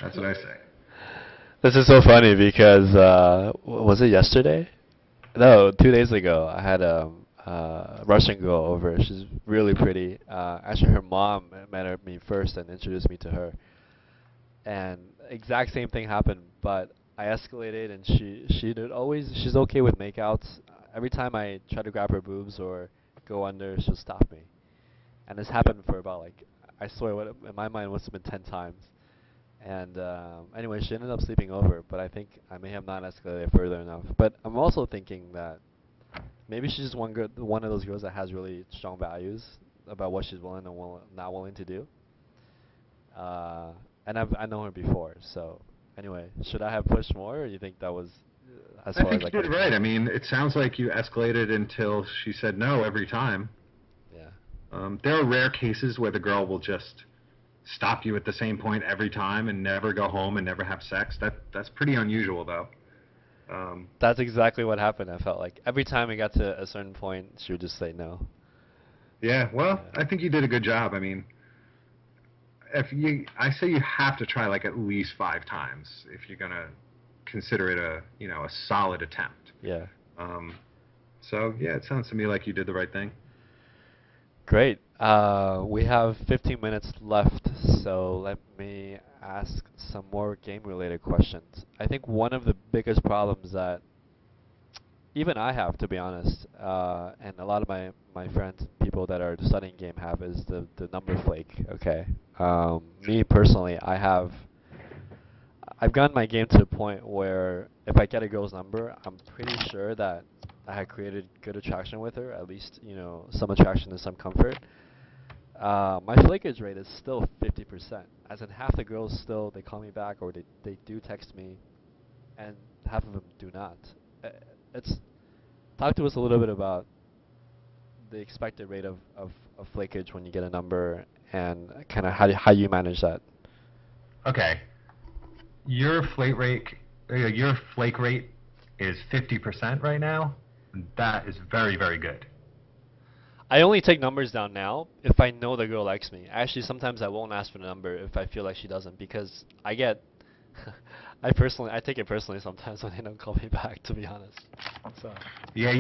That's what I say. This is so funny because was it yesterday? No, 2 days ago. I had a Russian girl over. She's really pretty. Actually, her mom met me first and introduced me to her. And exact same thing happened, but I escalated, and she did always. She's okay with makeouts. Every time I try to grab her boobs or go under, she'll stop me. And this happened for about like, I swear, what in my mind must have been 10 times. And anyway, she ended up sleeping over, but I think I may have not escalated further enough. But I'm also thinking that maybe she's just one of those girls that has really strong values about what she's willing and not willing to do. Uh, and I know her before, so anyway, should I have pushed more, or you think that was as I far as think I you could did have right. gone? I mean, it sounds like you escalated until she said no every time. Yeah. There are rare cases where the girl will just stop you at the same point every time and never go home and never have sex. That's pretty unusual, though. Um, That's exactly what happened. I felt like every time we got to a certain point, she would just say no. yeah, well, Yeah. I think you did a good job. I mean, I say you have to try like at least 5 times if you're gonna consider it a solid attempt. Yeah. Um, so yeah, it sounds to me like you did the right thing. Great. We have 15 minutes left, so let me ask some more game-related questions. I think one of the biggest problems that even I have, to be honest, and a lot of my friends and people that are studying game have is the number flake. Okay. Me personally, I've gotten my game to the point where if I get a girl's number, I'm pretty sure that I had created good attraction with her, at least, some attraction and some comfort. My flakage rate is still 50%, as in half the girls still, they call me back or they do text me, and half of them do not. Uh, It's Talk to us a little bit about the expected rate of flakage when you get a number and kind of how you manage that. Okay, your flake rate is 50% right now. That is very, very good. I only take numbers down now if I know the girl likes me. Actually, sometimes I won't ask for the number if I feel like she doesn't because I get I take it personally sometimes when they don't call me back, to be honest. So, Yeah,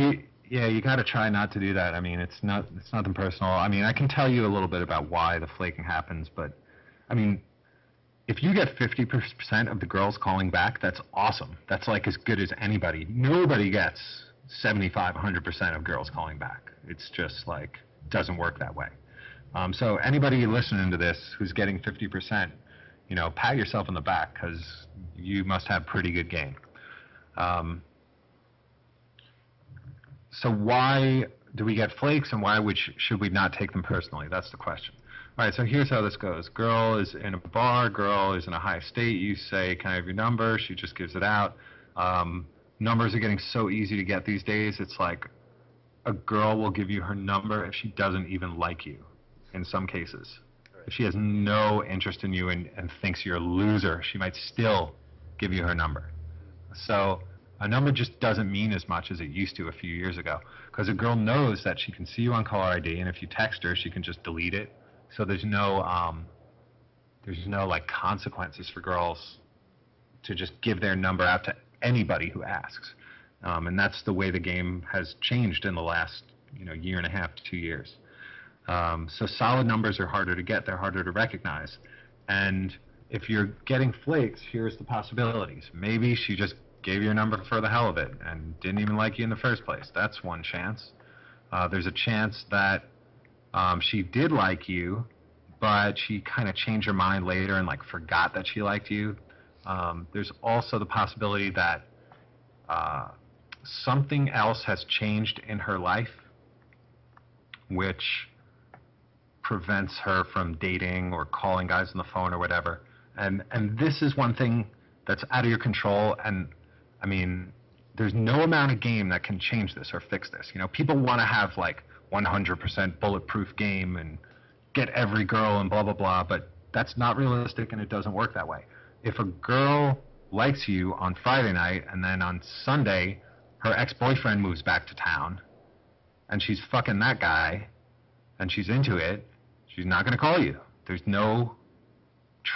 you got to try not to do that. I mean, it's nothing personal. I mean, I can tell you a little bit about why the flaking happens, but I mean, if you get 50% of the girls calling back, that's awesome. That's like as good as anybody. Nobody gets 75, 100% of girls calling back. It's just like doesn't work that way. So anybody listening to this who's getting 50%, pat yourself on the back because you must have pretty good game. Um, so why do we get flakes, and why should we not take them personally? That's the question. All right, so here's how this goes. Girl is in a bar, girl is in a high state. You say, can I have your number? She just gives it out. Numbers are getting so easy to get these days. It's like a girl will give you her number if she doesn't even like you in some cases. right. If she has no interest in you and thinks you're a loser, she might still give you her number. So a number just doesn't mean as much as it used to a few years ago because a girl knows that she can see you on caller ID, and if you text her, she can just delete it. So there's no like consequences for girls to just give their number out to anybody who asks. And that's the way the game has changed in the last year and a half to 2 years. So solid numbers are harder to get. They're harder to recognize. And if you're getting flakes, here's the possibilities. Maybe she just gave you a number for the hell of it and didn't even like you in the first place. That's one chance. There's a chance that she did like you, but she kind of changed her mind later and like forgot that she liked you. There's also the possibility that something else has changed in her life, which prevents her from dating or calling guys on the phone or whatever. And this is one thing that's out of your control. And I mean, there's no amount of game that can change this or fix this. People want to have like 100% bulletproof game and get every girl and blah blah blah, but that's not realistic and it doesn't work that way. If a girl likes you on Friday night and then on Sunday her ex-boyfriend moves back to town and she's fucking that guy and she's into it, she's not going to call you. There's no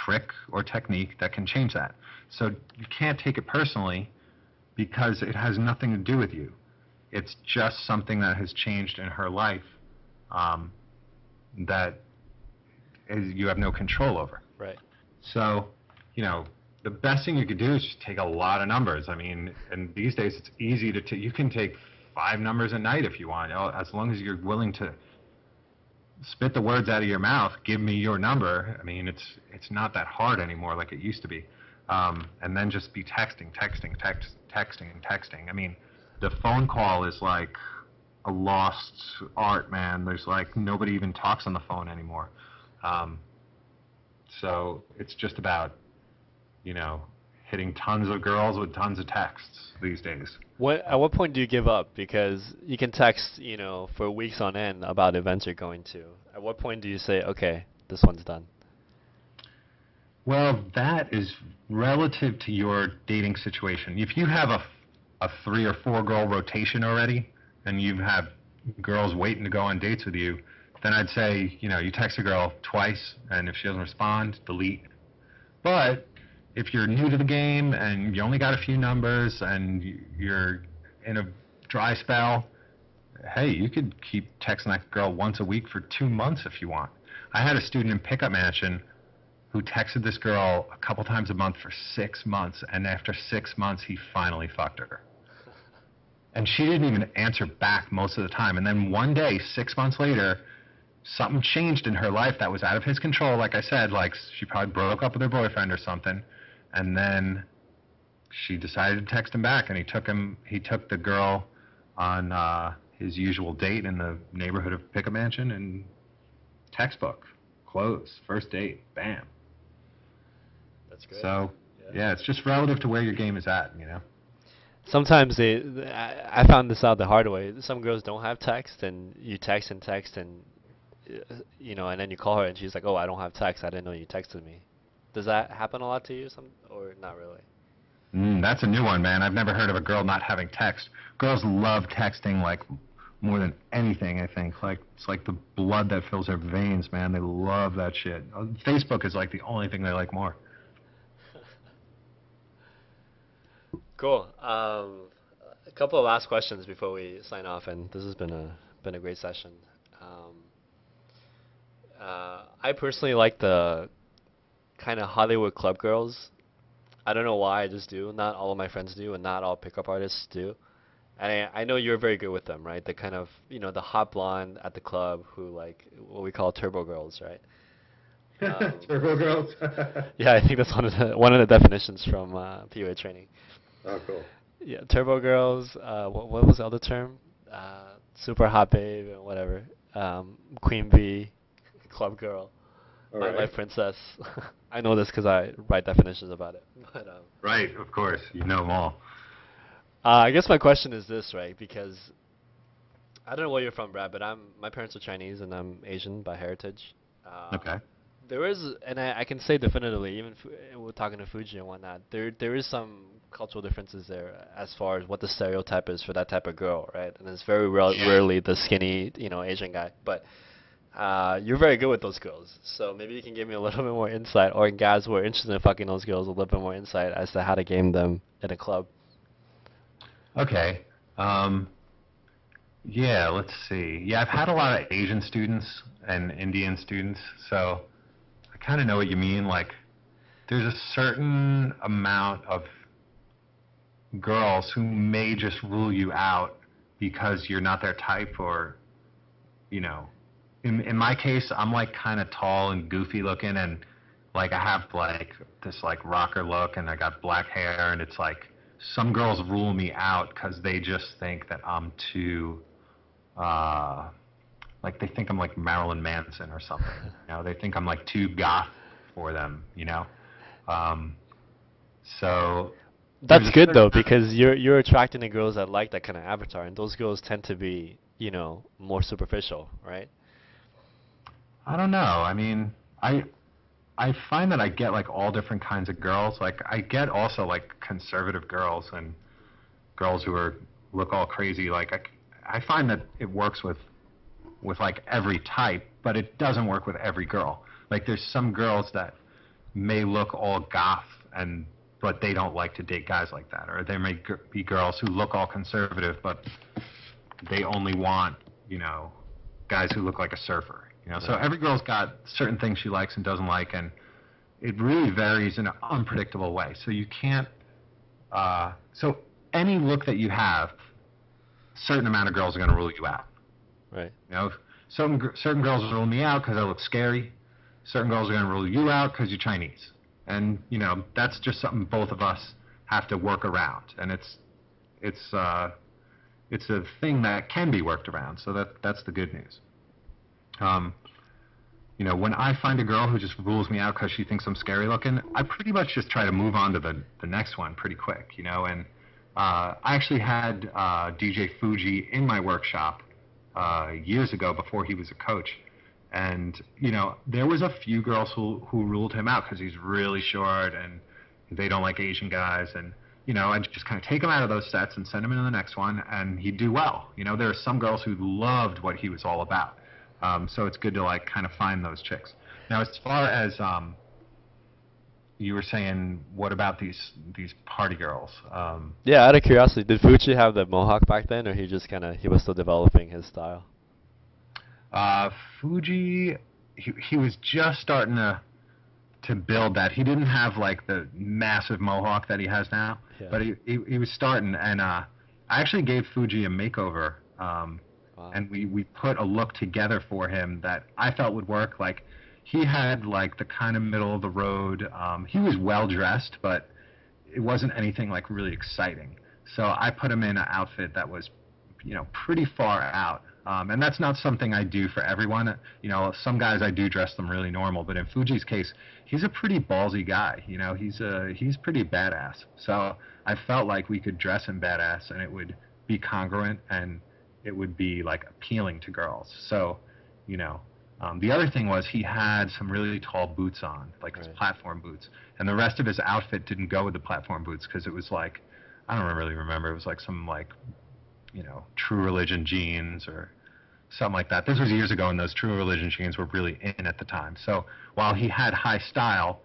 trick or technique that can change that. So you can't take it personally because it has nothing to do with you. It's just something that has changed in her life that you have no control over. Right. So, the best thing you could do is just take a lot of numbers. I mean, and these days it's easy to you can take 5 numbers a night if you want, as long as you're willing to spit the words out of your mouth. Give me your number. I mean, it's not that hard anymore like it used to be. And then just be texting. I mean, the phone call is like a lost art, man. There's like nobody even talks on the phone anymore. So it's just about, hitting tons of girls with tons of texts these days. At what point do you give up? Because you can text, for weeks on end about events you're going to. At what point do you say, okay, this one's done? Well, that is relative to your dating situation. If you have a 3 or 4 girl rotation already, and you have girls waiting to go on dates with you, then I'd say, you text a girl twice, and if she doesn't respond, delete. But if you're new to the game and you only got a few numbers and you're in a dry spell, hey, you could keep texting that girl once a week for 2 months if you want. I had a student in Pickup Mansion who texted this girl a couple times a month for 6 months, and after 6 months, he finally fucked her. And she didn't even answer back most of the time. And then one day, 6 months later, something changed in her life that was out of his control. Like I said, like she probably broke up with her boyfriend or something. And then she decided to text him back, and he took the girl on his usual date in the neighborhood of Pickup Mansion, and textbook, close, first date, bam. That's great. So, yeah, it's just relative to where your game is at, Sometimes I found this out the hard way. Some girls don't have text, and you text and and then you call her and she's like, oh, I don't have text. I didn't know you texted me. Does that happen a lot to you, or not really? That's a new one, man. I've never heard of a girl not having text. Girls love texting like more than anything, I think. Like it's like the blood that fills their veins, man. They love that shit. Facebook is like the only thing they like more. Cool. A couple of last questions before we sign off, and this has been a great session. I personally like the kind of Hollywood club girls. I don't know why, I just do. Not all of my friends do, and not all pickup artists do. And I know you're very good with them, right? The kind of, the hot blonde at the club who, like, what we call turbo girls, right? Turbo girls? Yeah, I think that's one of the definitions from PUA training. Oh, cool. Yeah, turbo girls. What was the other term? Super hot babe, and whatever. Queen bee, club girl. My life princess. I know this because I write definitions about it. But, right, of course. You know them all. I guess my question is this, right? Because I don't know where you're from, Brad, but my parents are Chinese and I'm Asian by heritage. Okay. There is, and I can say definitively, even we're talking to Fuji and whatnot, there is some cultural differences there as far as what the stereotype is for that type of girl, right? And it's very rarely the skinny, Asian guy. But you're very good with those girls, so maybe you can give me a little bit more insight, or guys who are interested in fucking those girls, a little bit more insight as to how to game them in a club. Okay. Yeah, let's see. Yeah, I've had a lot of Asian students and Indian students, so I kind of know what you mean. Like, there's a certain amount of girls who may just rule you out because you're not their type, or, in my case, I'm like kind of tall and goofy looking, and like I have like this like rocker look, and I got black hair, and it's like some girls rule me out because they just think that I'm too, like they think I'm like Marilyn Manson or something. They think I'm like too goth for them. So that's good though, because you're attracting the girls that like that kind of avatar, and those girls tend to be, more superficial, right? I don't know. I mean, I find that I get like all different kinds of girls. Like I get also like conservative girls and girls who look all crazy. Like I find that it works with like every type, but it doesn't work with every girl. Like there's some girls that may look all goth but they don't like to date guys like that, or there may be girls who look all conservative but they only want, guys who look like a surfer. So every girl's got certain things she likes and doesn't like, and it really varies in an unpredictable way. So you can't. So any look that you have, certain amount of girls are going to rule you out. Right. Certain girls will rule me out because I look scary. Certain girls are going to rule you out because you're Chinese, and that's just something both of us have to work around, and it's a thing that can be worked around. So that's the good news. When I find a girl who just rules me out because she thinks I'm scary looking, I pretty much just try to move on to the next one pretty quick, and I actually had DJ Fuji in my workshop years ago before he was a coach, and there was a few girls who ruled him out because he's really short and they don't like Asian guys, and I'd just kind of take him out of those sets and send him into the next one, and he'd do well. There are some girls who loved what he was all about. So it's good to kind of find those chicks. Now, as far as you were saying, what about these party girls? Yeah, out of curiosity, did Fuji have the mohawk back then, or he was still developing his style? Fuji, he was just starting to build that. He didn't have the massive mohawk that he has now, but he was starting. And I actually gave Fuji a makeover. Wow. And we put a look together for him that I felt would work. He had the kind of middle of the road. He was well dressed, but it wasn't anything really exciting. So I put him in an outfit that was, pretty far out. And that's not something I do for everyone. Some guys I do dress them really normal, but in Fuji's case, he's a pretty ballsy guy. He's pretty badass. So I felt like we could dress him badass and it would be congruent and it would be appealing to girls. So, the other thing was he had some really tall boots on, his platform boots, and the rest of his outfit didn't go with the platform boots because it was I don't really remember. It was some True Religion jeans or something like that. This was years ago, and those True Religion jeans were really in at the time. So while he had high style,